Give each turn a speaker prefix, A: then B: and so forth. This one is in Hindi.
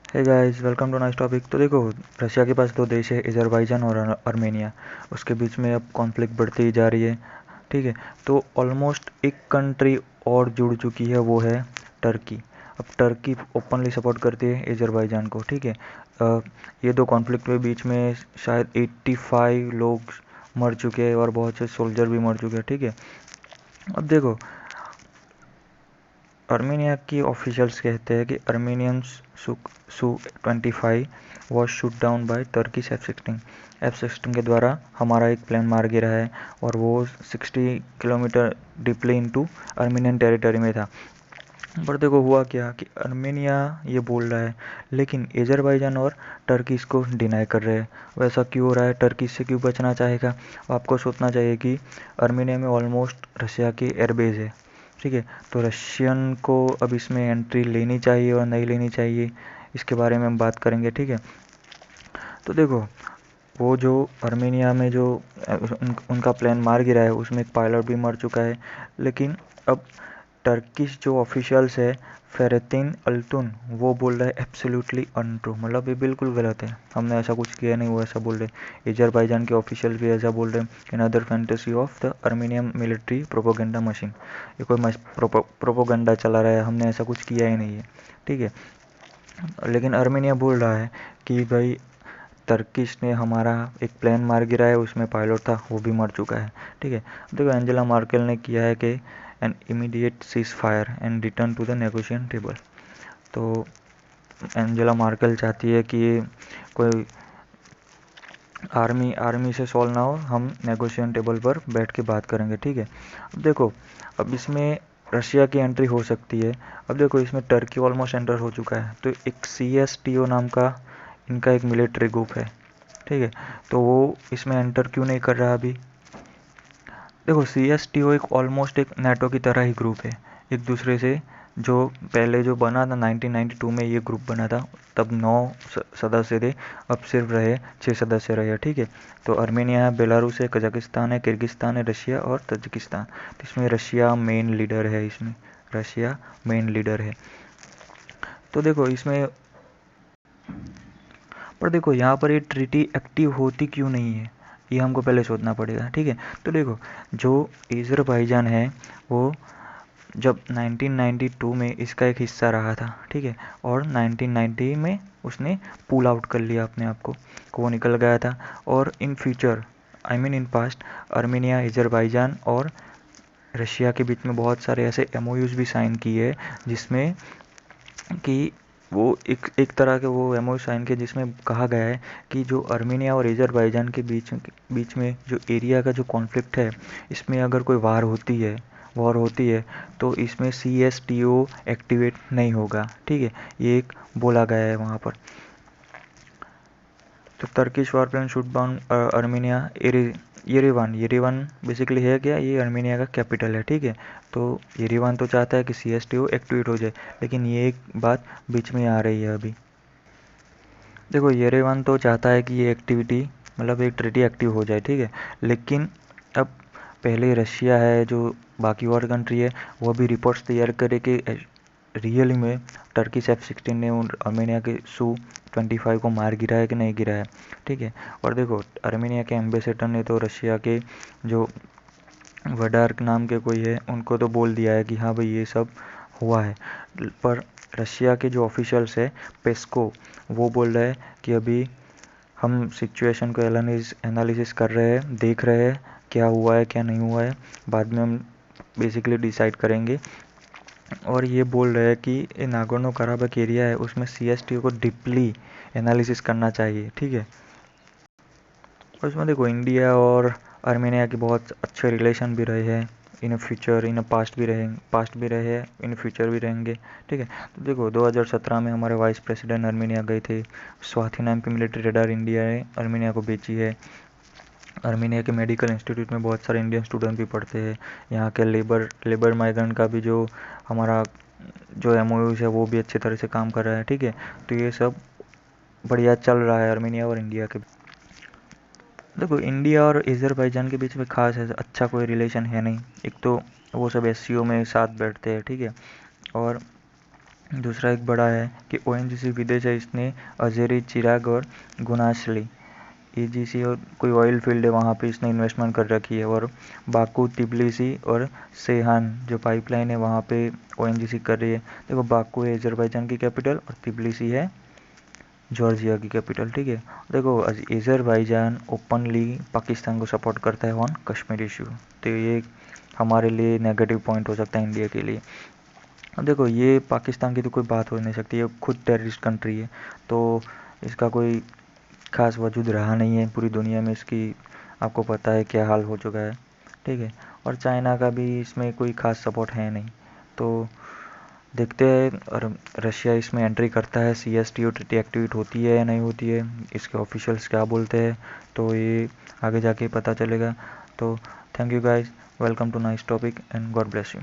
A: Hey guys, welcome to nice topic. तो देखो, रशिया के पास दो देश है, अज़रबैजान और आर्मेनिया। उसके बीच में अब कॉन्फ्लिक्ट बढ़ती ही जा रही है। ठीक है। तो ऑलमोस्ट एक कंट्री और जुड़ चुकी है, वो है टर्की। अब टर्की ओपनली सपोर्ट करती है अज़रबैजान को। ठीक है। ये दो कॉन्फ्लिक्ट के बीच में शायद 85 लोग मर चुके हैं और बहुत से सोल्जर भी मर चुके हैं। ठीक है। अब देखो, आर्मेनिया की ऑफिशियल्स कहते हैं कि Armenian Su 25 was shoot down by Turkish F-16 के द्वारा हमारा एक प्लेन मार गिरा है, और वो 60 kilometre deeply into Armenian territory में था। पर देखो हुआ क्या कि आर्मेनिया ये बोल रहा है, लेकिन अज़रबैजान और टर्की इसको डिनाई कर रहे हैं। वैसा क्यों हो रहा है? टर्की इससे क्यों बचना चाहेगा? आपको सोचना चाहिए कि आर्मेनिया में ऑलमोस्ट रशिया की एयरबेस है। ठीक है। तो रशियन को अब इसमें एंट्री लेनी चाहिए और नहीं लेनी चाहिए, इसके बारे में हम बात करेंगे। ठीक है। तो देखो, वो जो आर्मेनिया में जो उनका प्लेन मार गिरा है, उसमें एक पायलट भी मर चुका है। लेकिन अब टर्किश जो ऑफिशियल्स है, फेरेतिन अल्तुन, वो बोल रहा है एब्सोल्युटली अनट्रू, मतलब ये बिल्कुल गलत है, हमने ऐसा कुछ किया नहीं, वो ऐसा बोल रहे। अज़रबैजान के ऑफिशियल भी ऐसा बोल रहे हैं। In other fantasy of the Armenian military propaganda machine, ये कोई प्रोपोगंडा चला रहा है, हमने ऐसा कुछ किया ही नहीं है। ठीक है। लेकिन आर्मेनिया बोल रहा है कि भाई टर्किश ने हमारा एक प्लेन मार गिरा है, उसमें पायलट था, वो भी मर चुका है। ठीक है। देखो, एंजेला मार्केल ने किया है कि an immediate cease fire and return to the negotiation table. तो एंजेला मार्केल चाहती है कि कोई आर्मी से सॉल्व ना हो, हम नेगोशिएशन टेबल पर बैठ के बात करेंगे। ठीक है। अब देखो, अब इसमें रशिया की एंट्री हो सकती है। अब देखो, इसमें टर्की ऑलमोस्ट एंटर हो चुका है, तो एक CSTO नाम का इनका एक मिलिट्री ग्रुप है। ठीक है। तो वो इसमें एंटर क्यों नहीं कर रहा अभी? देखो, CSTO एक ऑलमोस्ट एक नेटो की तरह ही ग्रुप है, एक दूसरे से जो पहले जो बना था 1992 में, ये ग्रुप बना था, तब 9 सदस्य थे, अब सिर्फ रहे 6 सदस्य रहे। ठीक है। तो आर्मेनिया है, बेलारूस है, कजाकिस्तान है, किर्गिस्तान है, रशिया और तजिकिस्तान। तो इसमें रशिया मेन लीडर है, इसमें रशिया मेन लीडर है। तो देखो इसमें, पर देखो यहाँ पर ये ट्रीटी एक्टिव होती क्यों नहीं है, ये हमको पहले सोचना पड़ेगा। ठीक है। तो देखो, जो अज़रबैजान है, वो जब 1992 में इसका एक हिस्सा रहा था। ठीक है। और 1990 में उसने पुल आउट कर लिया अपने आप को, वो निकल गया था। और in future, I mean in past, Armenia, Azerbaijan और रशिया के बीच में बहुत सारे ऐसे MOUs भी साइन किए, जिसमें कि वो एक तरह के वो MOU साइन किए, जिसमें कहा गया है कि जो आर्मेनिया और अज़रबैजान के बीच में जो एरिया का जो कॉन्फ्लिक्ट है, इसमें अगर कोई वॉर होती है तो इसमें CSTO एक्टिवेट नहीं होगा। ठीक है। ये एक बोला गया है वहाँ पर। तो Turkish war plane shoot down Armenia Yerevan basically है क्या, ये आर्मेनिया का कैपिटल है। ठीक है। तो येरेवान तो चाहता है कि CSTO एक्टिवेट हो जाए, लेकिन ये एक बात बीच में आ रही है अभी। देखो, येरेवान तो चाहता है कि ये एक्टिविटी, मतलब एक ट्रीटी एक्टिव हो जाए। ठीक है। लेकिन अब पहले रशिया है, जो बाकी और कंट्री है, वो भी रिपोर्ट्स तैयार करे कि रियली में टर्किश F-16 ने उन आर्मेनिया के Su-25 को मार गिरा है कि नहीं गिरा है। ठीक है। और देखो, आर्मेनिया के एम्बेसडर ने तो रशिया के जो वडार्क नाम के कोई है, उनको तो बोल दिया है कि हाँ भाई ये सब हुआ है। पर रशिया के जो ऑफिशियल्स है, पेस्को, वो बोल रहे हैं कि अभी हम सिचुएशन को एनालिसिस कर रहे हैं, देख रहे हैं क्या हुआ है क्या नहीं हुआ है, बाद में हम बेसिकली डिसाइड करेंगे। और ये बोल रहे हैं कि नागोर्नो कराबाख एरिया है, उसमें CSTO को डीपली एनालिसिस करना चाहिए। ठीक है। और इसमें देखो, इंडिया और आर्मेनिया के बहुत अच्छे रिलेशन भी रहे हैं, इन फ्यूचर, इन पास्ट भी रहे हैं, इन फ्यूचर भी रहेंगे। ठीक है। तो देखो, 2017 में हमारे वाइस प्रेसिडेंट आर्मेनिया गए थे। स्वाति नाम की मिलिट्री रडार इंडिया ने आर्मेनिया को बेची है। आर्मेनिया के मेडिकल इंस्टीट्यूट में बहुत सारे इंडियन स्टूडेंट भी पढ़ते हैं। यहाँ के लेबर माइग्रेंट का भी जो हमारा जो MOUs है, वो भी अच्छी तरह से काम कर रहा है। ठीक है। तो ये सब बढ़िया चल रहा है आर्मेनिया और इंडिया के। देखो, इंडिया और अज़रबैजान के बीच में खास ऐसा अच्छा कोई रिलेशन है नहीं। एक तो वो सब SCO में साथ बैठते हैं। ठीक है। और दूसरा एक बड़ा है कि ONGC विदेश है, इसने अजेरी, चिराग और गुनाशली EGC और कोई ऑयल फील्ड है वहाँ पे इसने इन्वेस्टमेंट कर रखी है। और बाकू, तिबलिसी और सेहान जो पाइपलाइन है वहाँ पे ONGC कर रही है। देखो बाकू है अजरबैजान की कैपिटल और तिबलिसी है जॉर्जिया की कैपिटल, ठीक है। देखो अजरबैजान ओपनली पाकिस्तान को सपोर्ट करता है ऑन कश्मीर इशू, तो ये हमारे लिए नेगेटिव पॉइंट हो सकता है इंडिया के लिए। अब देखो ये पाकिस्तान की तो कोई बात हो नहीं सकती, ये खुद टेररिस्ट कंट्री है, तो इसका कोई खास वजूद रहा नहीं है पूरी दुनिया में, इसकी आपको पता है क्या हाल हो चुका है, ठीक है। और चाइना का भी इसमें कोई खास सपोर्ट है नहीं, तो देखते हैं और रशिया इसमें एंट्री करता है, CSTO ट्रीटी एक्टिवेट होती है या नहीं होती है, इसके ऑफिशियल्स क्या बोलते हैं, तो ये आगे जाके पता चलेगा। तो thank you guys, welcome to nice topic and God bless you.